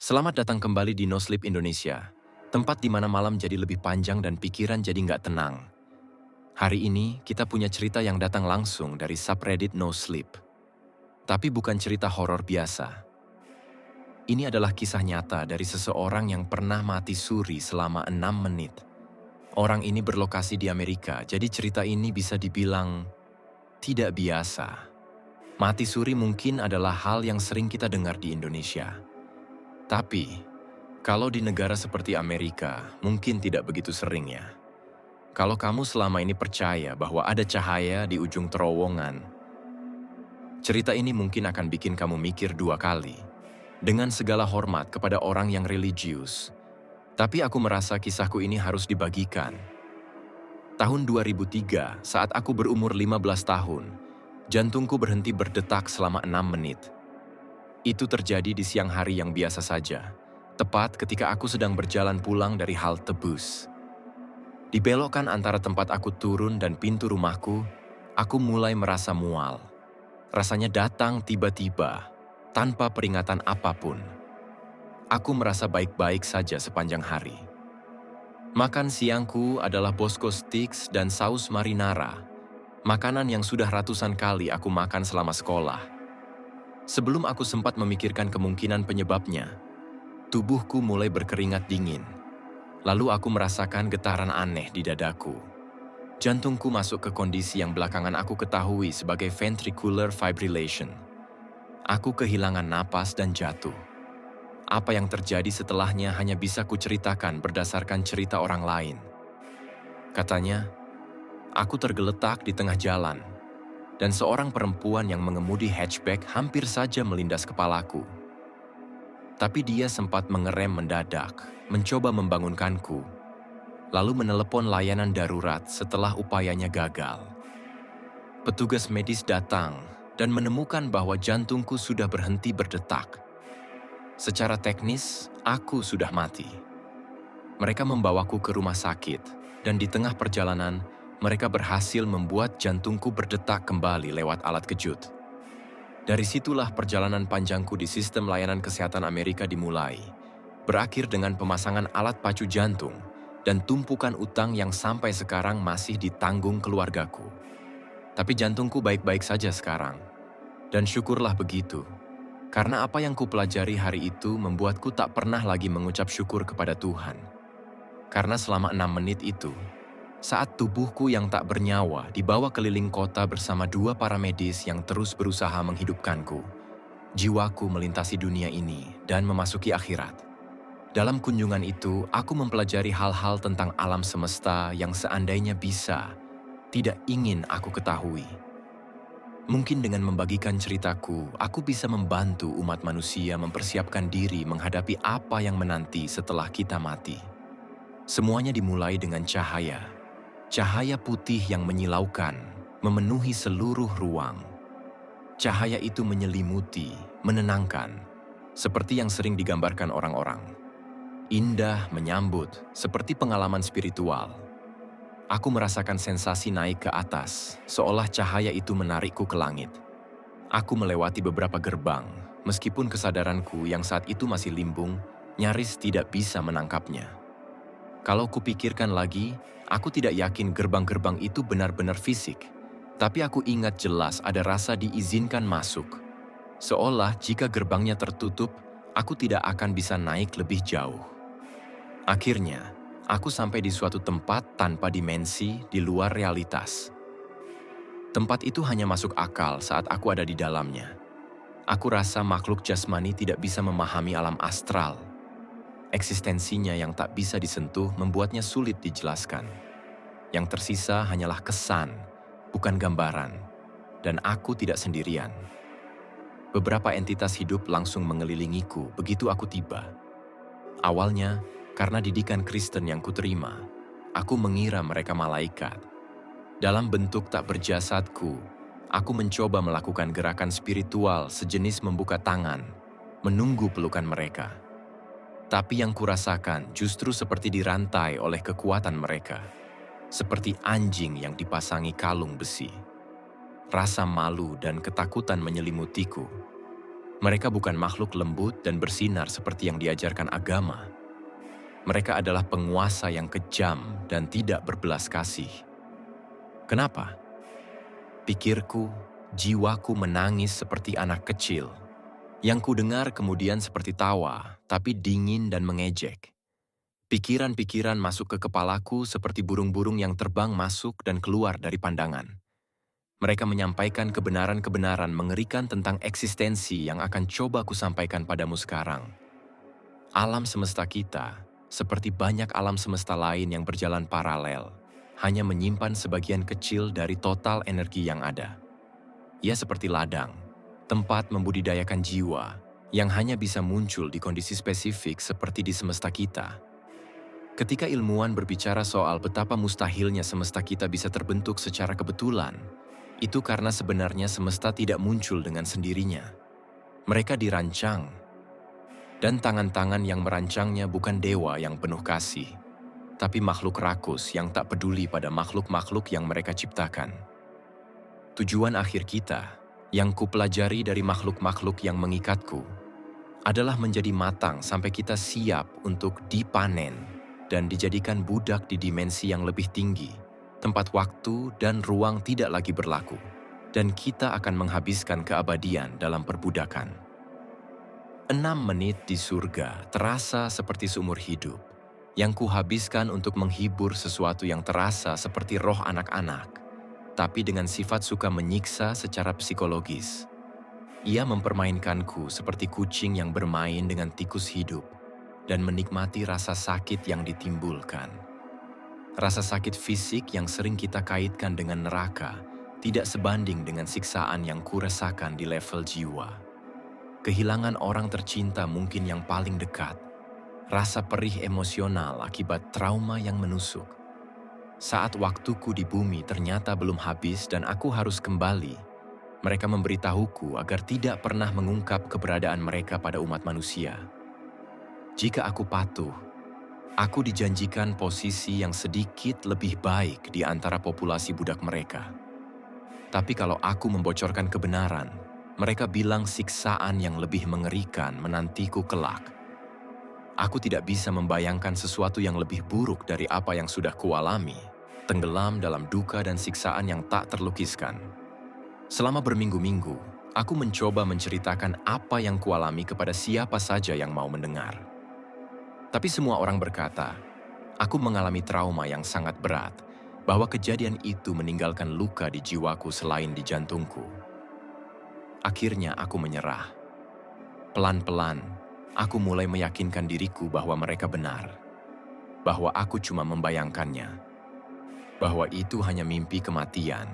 Selamat datang kembali di No Sleep Indonesia, tempat di mana malam jadi lebih panjang dan pikiran jadi nggak tenang. Hari ini kita punya cerita yang datang langsung dari subreddit No Sleep. Tapi bukan cerita horor biasa. Ini adalah kisah nyata dari seseorang yang pernah mati suri selama 6 menit. Orang ini berlokasi di Amerika, jadi cerita ini bisa dibilang tidak biasa. Mati suri mungkin adalah hal yang sering kita dengar di Indonesia. Tapi, kalau di negara seperti Amerika, mungkin tidak begitu sering ya. Kalau kamu selama ini percaya bahwa ada cahaya di ujung terowongan, cerita ini mungkin akan bikin kamu mikir dua kali. Dengan segala hormat kepada orang yang religius, tapi aku merasa kisahku ini harus dibagikan. Tahun 2003, saat aku berumur 15 tahun, jantungku berhenti berdetak selama 6 menit. Itu terjadi di siang hari yang biasa saja, tepat ketika aku sedang berjalan pulang dari halte bus. Di belokan antara tempat aku turun dan pintu rumahku, aku mulai merasa mual. Rasanya datang tiba-tiba, tanpa peringatan apapun. Aku merasa baik-baik saja sepanjang hari. Makan siangku adalah Bosco Sticks dan saus marinara, makanan yang sudah ratusan kali aku makan selama sekolah. Sebelum aku sempat memikirkan kemungkinan penyebabnya, tubuhku mulai berkeringat dingin. Lalu aku merasakan getaran aneh di dadaku. Jantungku masuk ke kondisi yang belakangan aku ketahui sebagai ventricular fibrillation. Aku kehilangan napas dan jatuh. Apa yang terjadi setelahnya hanya bisa kuceritakan berdasarkan cerita orang lain. Katanya, aku tergeletak di tengah jalan, dan seorang perempuan yang mengemudi hatchback hampir saja melindas kepalaku. Tapi dia sempat mengerem mendadak, mencoba membangunkanku, lalu menelepon layanan darurat setelah upayanya gagal. Petugas medis datang dan menemukan bahwa jantungku sudah berhenti berdetak. Secara teknis, aku sudah mati. Mereka membawaku ke rumah sakit, dan di tengah perjalanan, mereka berhasil membuat jantungku berdetak kembali lewat alat kejut. Dari situlah perjalanan panjangku di sistem layanan kesehatan Amerika dimulai, berakhir dengan pemasangan alat pacu jantung dan tumpukan utang yang sampai sekarang masih ditanggung keluargaku. Tapi jantungku baik-baik saja sekarang, dan syukurlah begitu. Karena apa yang kupelajari hari itu membuatku tak pernah lagi mengucap syukur kepada Tuhan. Karena selama 6 menit itu, saat tubuhku yang tak bernyawa dibawa keliling kota bersama 2 paramedis yang terus berusaha menghidupkanku, jiwaku melintasi dunia ini dan memasuki akhirat. Dalam kunjungan itu, aku mempelajari hal-hal tentang alam semesta yang seandainya bisa, tidak ingin aku ketahui. Mungkin dengan membagikan ceritaku, aku bisa membantu umat manusia mempersiapkan diri menghadapi apa yang menanti setelah kita mati. Semuanya dimulai dengan cahaya. Cahaya putih yang menyilaukan, memenuhi seluruh ruang. Cahaya itu menyelimuti, menenangkan, seperti yang sering digambarkan orang-orang. Indah, menyambut, seperti pengalaman spiritual. Aku merasakan sensasi naik ke atas, seolah cahaya itu menarikku ke langit. Aku melewati beberapa gerbang, meskipun kesadaranku yang saat itu masih limbung, nyaris tidak bisa menangkapnya. Kalau kupikirkan lagi, aku tidak yakin gerbang-gerbang itu benar-benar fisik, tapi aku ingat jelas ada rasa diizinkan masuk. Seolah jika gerbangnya tertutup, aku tidak akan bisa naik lebih jauh. Akhirnya, aku sampai di suatu tempat tanpa dimensi di luar realitas. Tempat itu hanya masuk akal saat aku ada di dalamnya. Aku rasa makhluk jasmani tidak bisa memahami alam astral. Eksistensinya yang tak bisa disentuh membuatnya sulit dijelaskan. Yang tersisa hanyalah kesan, bukan gambaran, dan aku tidak sendirian. Beberapa entitas hidup langsung mengelilingiku begitu aku tiba. Awalnya, karena didikan Kristen yang kuterima, aku mengira mereka malaikat. Dalam bentuk tak berjasadku, aku mencoba melakukan gerakan spiritual sejenis membuka tangan, menunggu pelukan mereka. Tapi yang kurasakan justru seperti dirantai oleh kekuatan mereka, seperti anjing yang dipasangi kalung besi. Rasa malu dan ketakutan menyelimutiku. Mereka bukan makhluk lembut dan bersinar seperti yang diajarkan agama. Mereka adalah penguasa yang kejam dan tidak berbelas kasih. Kenapa? Pikirku, jiwaku menangis seperti anak kecil. Yang kudengar kemudian seperti tawa, tapi dingin dan mengejek. Pikiran-pikiran masuk ke kepalaku seperti burung-burung yang terbang masuk dan keluar dari pandangan. Mereka menyampaikan kebenaran-kebenaran mengerikan tentang eksistensi yang akan coba kusampaikan padamu sekarang. Alam semesta kita, seperti banyak alam semesta lain yang berjalan paralel, hanya menyimpan sebagian kecil dari total energi yang ada. Ia seperti ladang, tempat membudidayakan jiwa, yang hanya bisa muncul di kondisi spesifik seperti di semesta kita. Ketika ilmuwan berbicara soal betapa mustahilnya semesta kita bisa terbentuk secara kebetulan, itu karena sebenarnya semesta tidak muncul dengan sendirinya. Mereka dirancang, dan tangan-tangan yang merancangnya bukan dewa yang penuh kasih, tapi makhluk rakus yang tak peduli pada makhluk-makhluk yang mereka ciptakan. Tujuan akhir kita, yang kupelajari dari makhluk-makhluk yang mengikatku, adalah menjadi matang sampai kita siap untuk dipanen dan dijadikan budak di dimensi yang lebih tinggi, tempat waktu dan ruang tidak lagi berlaku, dan kita akan menghabiskan keabadian dalam perbudakan. 6 menit di surga terasa seperti seumur hidup, yang kuhabiskan untuk menghibur sesuatu yang terasa seperti roh anak-anak, tapi dengan sifat suka menyiksa secara psikologis. Ia mempermainkanku seperti kucing yang bermain dengan tikus hidup dan menikmati rasa sakit yang ditimbulkan. Rasa sakit fisik yang sering kita kaitkan dengan neraka tidak sebanding dengan siksaan yang kurasakan di level jiwa. Kehilangan orang tercinta mungkin yang paling dekat, rasa perih emosional akibat trauma yang menusuk. Saat waktuku di bumi ternyata belum habis dan aku harus kembali, mereka memberitahuku agar tidak pernah mengungkap keberadaan mereka pada umat manusia. Jika aku patuh, aku dijanjikan posisi yang sedikit lebih baik di antara populasi budak mereka. Tapi kalau aku membocorkan kebenaran, mereka bilang siksaan yang lebih mengerikan menantiku kelak. Aku tidak bisa membayangkan sesuatu yang lebih buruk dari apa yang sudah kualami, tenggelam dalam duka dan siksaan yang tak terlukiskan. Selama berminggu-minggu, aku mencoba menceritakan apa yang kualami kepada siapa saja yang mau mendengar. Tapi semua orang berkata, aku mengalami trauma yang sangat berat, bahwa kejadian itu meninggalkan luka di jiwaku selain di jantungku. Akhirnya aku menyerah. Pelan-pelan, aku mulai meyakinkan diriku bahwa mereka benar, bahwa aku cuma membayangkannya, bahwa itu hanya mimpi kematian,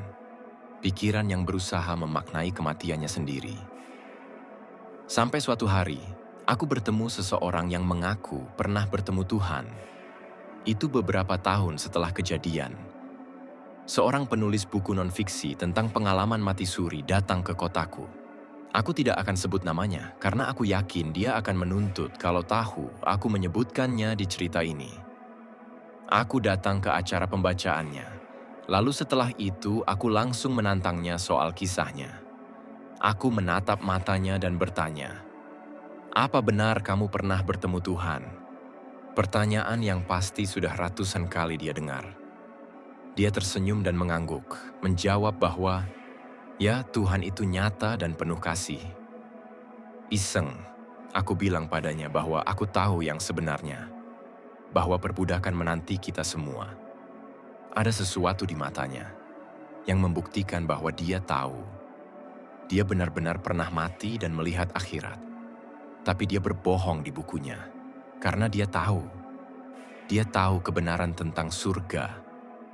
pikiran yang berusaha memaknai kematiannya sendiri. Sampai suatu hari, aku bertemu seseorang yang mengaku pernah bertemu Tuhan. Itu beberapa tahun setelah kejadian. Seorang penulis buku non-fiksi tentang pengalaman mati suri datang ke kotaku. Aku tidak akan sebut namanya karena aku yakin dia akan menuntut kalau tahu aku menyebutkannya di cerita ini. Aku datang ke acara pembacaannya. Lalu setelah itu aku langsung menantangnya soal kisahnya. Aku menatap matanya dan bertanya, "Apa benar kamu pernah bertemu Tuhan?" Pertanyaan yang pasti sudah ratusan kali dia dengar. Dia tersenyum dan mengangguk, menjawab bahwa, ya Tuhan itu nyata dan penuh kasih. Iseng, aku bilang padanya bahwa aku tahu yang sebenarnya, bahwa perbudakan menanti kita semua. Ada sesuatu di matanya yang membuktikan bahwa dia tahu. Dia benar-benar pernah mati dan melihat akhirat. Tapi dia berbohong di bukunya, karena dia tahu. Dia tahu kebenaran tentang surga,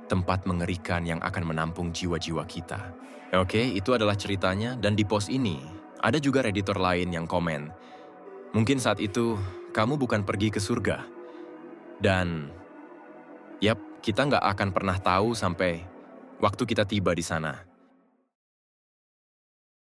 tempat mengerikan yang akan menampung jiwa-jiwa kita. Oke, itu adalah ceritanya, dan di post ini, ada juga redditor lain yang komen, mungkin saat itu, kamu bukan pergi ke surga. Dan, yap, kita nggak akan pernah tahu sampai waktu kita tiba di sana.